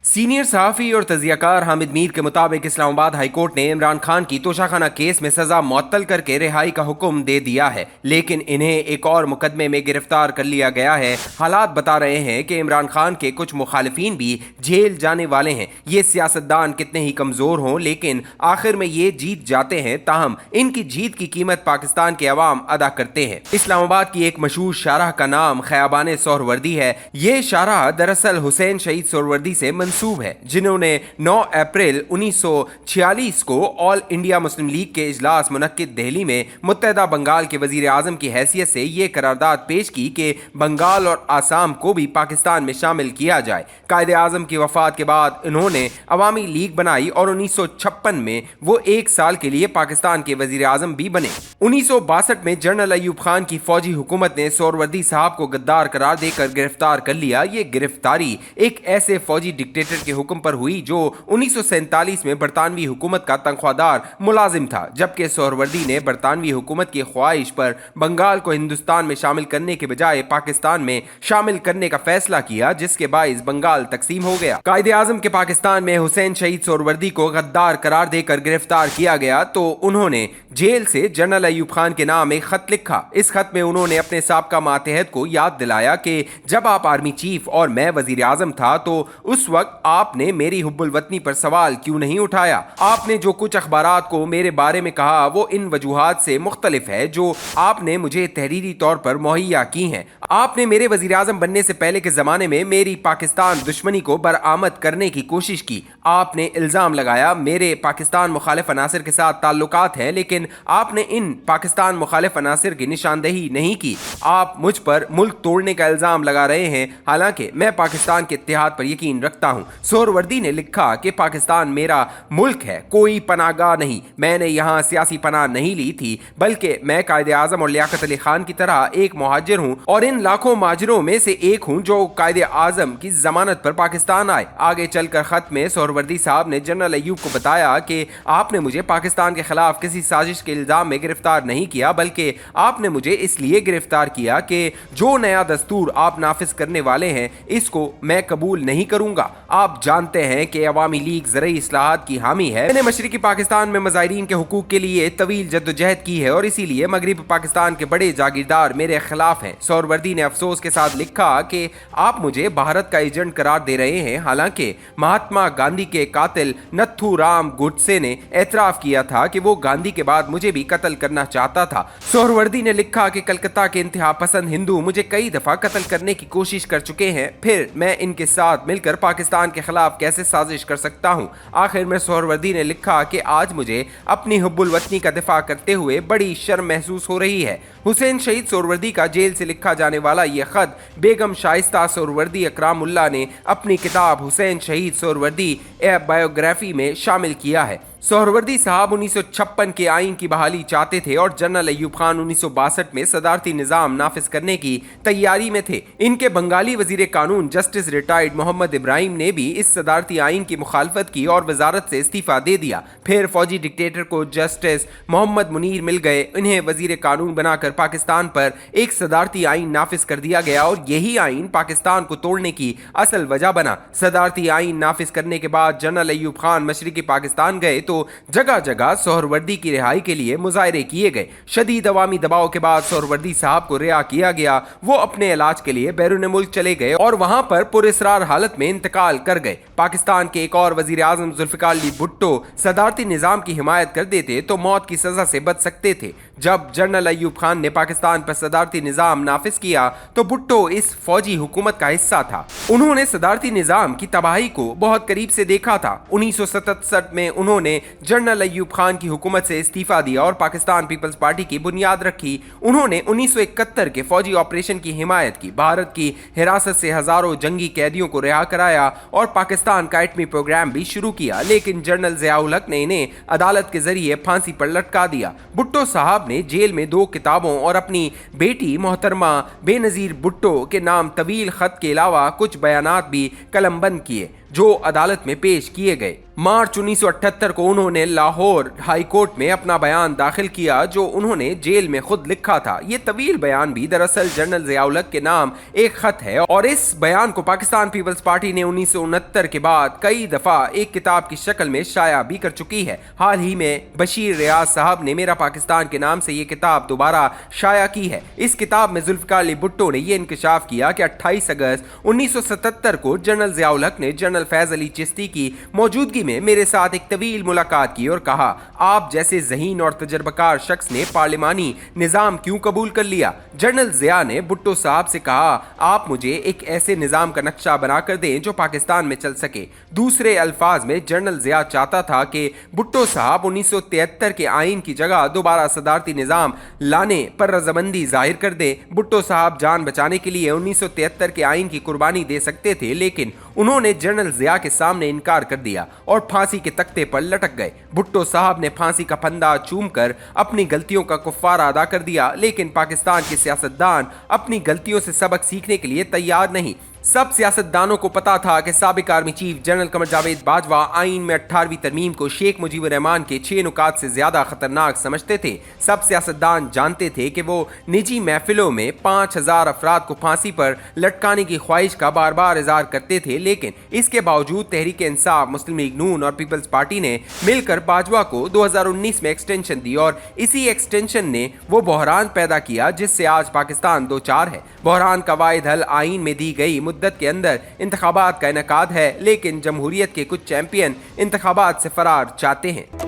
Senior सहाफ़ी और तजियाकार हामिद मीर के मुताबिक इस्लामाबाद हाई कोर्ट ने इमरान खान की तोशाखाना केस में सजा मुअत्तल करके रिहाई का हुक्म दे दिया है, लेकिन इन्हें एक और मुकदमे में गिरफ्तार कर लिया गया है। हालात बता रहे हैं कि इमरान खान के कुछ मुखालिफिन भी जेल जाने वाले हैं। ये सियासतदान कितने ही कमज़ोर हों, लेकिन आखिर में ये जीत जाते हैं। ताहम इनकी जीत की कीमत पाकिस्तान के अवाम अदा करते हैं। इस्लामाबाद की एक मशहूर शाहराह का नाम खयाबान सोहरवर्दी है। ये शाहराह दरअसल हुसैन शहीद सोहरवर्दी से मंसूब है, जिन्होंने 9 अप्रैल 1946 को ऑल इंडिया मुस्लिम लीग के इजलास मुनक्किद दिल्ली में मुत्तहदा बंगाल के वजीर आजम की हैसियत से ये करारदाद पेश की कि बंगाल और आसाम को भी पाकिस्तान में शामिल किया जाए। कायद आजम की वफात के बाद इन्होंने अवामी लीग बनाई और 1956 में वो 1 साल के लिए पाकिस्तान के वजीर आजम भी बने। 1962 में जनरल अयूब खान की फौजी हुकूमत ने सोहरवर्दी साहब को गद्दार करार देकर गिरफ्तार कर लिया। ये गिरफ्तारी एक ऐसे फौजी डिक्टेटर के हुक्म पर हुई जो 1947 में बरतानवी हुकूमत का तनख्वाहदार मुलाजिम था, जबकि सोहरवर्दी ने बरतानवी हुकूमत की ख्वाहिश पर बंगाल को हिंदुस्तान में शामिल करने के बजाय पाकिस्तान में शामिल करने का फैसला किया, जिसके बाइस बंगाल तकसीम हो गया। कायदे आजम के पाकिस्तान में हुसैन शहीद सोहरवर्दी को गद्दार करार देकर गिरफ्तार किया गया तो उन्होंने जेल से जनरल अयूब खान के नाम एक खत लिखा। इस खत में उन्होंने अपने साबका मातहत को याद दिलाया कि जब आप आर्मी चीफ और मैं वजीर आजम था तो उस वक्त आपने मेरी हुब्बुल वतनी पर सवाल क्यों नहीं उठाया। आपने जो कुछ अखबारात को मेरे बारे में कहा वो इन वजूहात से मुख्तलिफ है जो आपने मुझे तहरीरी तौर पर मुहैया की हैं। आपने मेरे वजीर आजम बनने से पहले के ज़माने में मेरी पाकिस्तान दुश्मनी को बरामद करने की कोशिश की। आपने इल्ज़ाम लगाया मेरे पाकिस्तान मुखालिफ अनासिर के साथ ताल्लुकात हैं, लेकिन आपने इन पाकिस्तान मुखालिफ अनासिर की निशानदेही नहीं की। आप मुझ पर मुल्क तोड़ने का इल्ज़ाम लगा रहे हैं, हालांकि मैं पाकिस्तान के इत्तेहाद पर यकीन रखता हूँ। सोहरवर्दी ने लिखा कि पाकिस्तान मेरा मुल्क है, कोई पनाहगाह नहीं। मैंने यहाँ सियासी पनाह नहीं ली थी, बल्कि मैं कायदे आजम और लियाकत अली खान की तरह एक मुहाजिर हूँ और इन लाखों माजरों में से एक हूँ जो कायदे आजम की जमानत पर पाकिस्तान आए। आगे चलकर खत में सोहरवर्दी साहब ने जनरल अयूब को बताया कि आपने मुझे पाकिस्तान के खिलाफ किसी साजिश के इल्जाम में गिरफ्तार नहीं किया, बल्कि आपने मुझे इसलिए गिरफ्तार किया कि जो नया दस्तूर आप नाफिज करने वाले हैं इसको मैं कबूल नहीं करूंगा। आप जानते हैं कि अवामी लीग ज़रई इस्लाहात की हामी है। मैंने मशरकी पाकिस्तान में मज़ाहिरीन के हुकूक के लिए तवील जद्दोजहद की है और इसीलिए मगरबी पाकिस्तान के बड़े जागीरदार मेरे खिलाफ हैं। सोहरवर्दी ने अफसोस के साथ लिखा कि आप मुझे भारत का एजेंट करार दे रहे हैं, हालांकि महात्मा गांधी के कातिल नथू राम गुडसे ने एतराफ़ किया था कि वो गांधी के बाद मुझे भी कत्ल करना चाहता था। सोहरवर्दी ने लिखा कि कलकत्ता के इंतहा पसंद हिंदू मुझे कई दफ़ा कत्ल करने की कोशिश कर चुके हैं, फिर मैं इनके साथ मिलकर पाकिस्तान के खिलाफ कैसे साजिश कर सकता हूँ। आखिर में सोहरवर्दी ने लिखा कि आज मुझे अपनी हुब्बुल वतनी का दिफा करते हुए बड़ी शर्म महसूस हो रही है। हुसैन शहीद सोहरवर्दी का जेल से लिखा जाने वाला यह खत बेगम शाइस्ता सोहरवर्दी अकरामुल्लाह ने अपनी किताब हुसैन शहीद सोहरवर्दी ए बायोग्राफी में शामिल किया है। सोहरवर्दी साहब 1956 के आइन की बहाली चाहते थे और जनरल अयूब खान 1962 में सदारती निज़ाम नाफिज करने की तैयारी में थे। इनके बंगाली वजीर कानून जस्टिस रिटायर्ड मोहम्मद इब्राहिम ने भी इस सदारती आइन की मुखालफत की और वजारत से इस्तीफा दे दिया। फिर फौजी डिक्टेटर को जस्टिस मोहम्मद मुनीर मिल गए, इन्हें वजीर कानून बनाकर पाकिस्तान पर एक सदारती आइन नाफिज कर दिया गया और यही आइन पाकिस्तान को तोड़ने की असल वजह बना। सदारती आइन नाफिज करने के बाद जनरल अयूब खान मशरकी पाकिस्तान गए तो जगह जगह सोहरवर्दी की रिहाई के लिए मुजाहरे किए गए। शदीद अवामी दबाव के बाद सोहरवर्दी साहब को रिहा किया गया। वो अपने इलाज के लिए बैरून मुल्क चले गए और वहां पर पुरस्रार हालत में इंतकाल कर गए। पाकिस्तान के एक और वजीर आजम जुल्फिकार अली भुट्टो सदारती निज़ाम की हिमायत कर देते तो मौत की सजा से बच सकते थे। जब जनरल अयूब खान ने पाकिस्तान पर सदारती निज़ाम नाफिज किया तो भुट्टो इस फौजी हुकूमत का हिस्सा था। उन्होंने सदारती निज़ाम की तबाही को बहुत करीब से देखा था। 1967 में उन्होंने जनरल अयूब खान की हुकूमत से इस्तीफा दिया और पाकिस्तान पीपल्स पार्टी की बुनियाद रखी। उन्होंने 1971 के फौजी ऑपरेशन की हिमायत की, भारत की हिरासत से हजारों जंगी कैदियों को रिहा कराया और पाकिस्तान का एटमी प्रोग्राम भी शुरू किया, लेकिन जनरल ज़ियाउल हक ने इन्हें अदालत के जरिए फांसी पर लटका दिया। भुट्टो साहब ने जेल में 2 किताबों और अपनी बेटी मोहतरमा बेनज़ीर भुट्टो के नाम तवील खत के अलावा कुछ बयानात भी कलमबंद किए। जो अदालत में पेश किए गए। मार्च 1978 को उन्होंने लाहौर हाई कोर्ट में अपना बयान दाखिल किया जो उन्होंने जेल में खुद लिखा था। ये तवील बयान भी दरअसल जनरल ज़िया-उल हक के नाम एक खत है और इस बयान को पाकिस्तान पीपल्स पार्टी ने 1969 के बाद कई दफा एक किताब की शक्ल में शाया भी कर चुकी है। हाल ही में बशीर रियाज साहब ने मेरा पाकिस्तान के नाम से ये किताब दोबारा शाया की है। इस किताब में जुल्फ़िकार अली भुट्टो ने यह इंकशाफ किया कि 28 अगस्त 1977 को जनरल ज़िया-उल हक ने जनरल फैज़ अली चिश्ती की मौजूदगी में मेरे साथ एक तवील मुलाकात की और कहा, आप जैसे ज़हीन और तजर्बाकार शख्स ने पार्लिमानी निज़ाम क्यों कबूल कर लिया। जनरल ज़िया ने भुट्टो साहब से कहा, आप मुझे एक ऐसे निज़ाम का नक्शा बना कर दें जो पाकिस्तान में चल सके। दूसरे अल्फाज में जनरल ज़िया चाहता था कि भुट्टो साहब 1973 के आइन की जगह दोबारा सदारती निज़ाम लाने पर रजामंदी जाहिर कर दें। भुट्टो साहब जान बचाने के लिए 1973 के आइन की कुर्बानी दे सकते थे, लेकिन उन्होंने जनरल ज़िया के सामने इनकार कर दिया और फांसी के तख्ते पर लटक गए। भुट्टो साहब ने फांसी का फंदा चूमकर अपनी गलतियों का कुफ्फारा अदा कर दिया, लेकिन पाकिस्तान के सियासतदान अपनी गलतियों से सबक सीखने के लिए तैयार नहीं। सब सियासतदानों को पता था कि साबिक army chief general Qamar Javed Bajwa आइन में 18वीं तरमीम को शेख मुजीबुर रहमान के 6 नुकात से ज्यादा खतरनाक समझते थे। सब सियासतदान जानते थे कि वो निजी महफिलों में 5000 अफराद को फांसी पर लटकाने की ख्वाहिश का बार बार इजहार करते थे, लेकिन इसके बावजूद तहरीक इंसाफ, मुस्लिम लीग नून और पीपल्स पार्टी ने मिलकर बाजवा को 2019 में एक्सटेंशन दी और इसी एक्सटेंशन ने वो बहरान पैदा किया जिससे आज पाकिस्तान दो चार है। बहरान का वाहिद हल आइन में दी गई मुद्दत के अंदर इंतखाबात का इनेकाद है, लेकिन जमहूरियत के कुछ चैंपियन इंतखाबात से फरार चाहते हैं।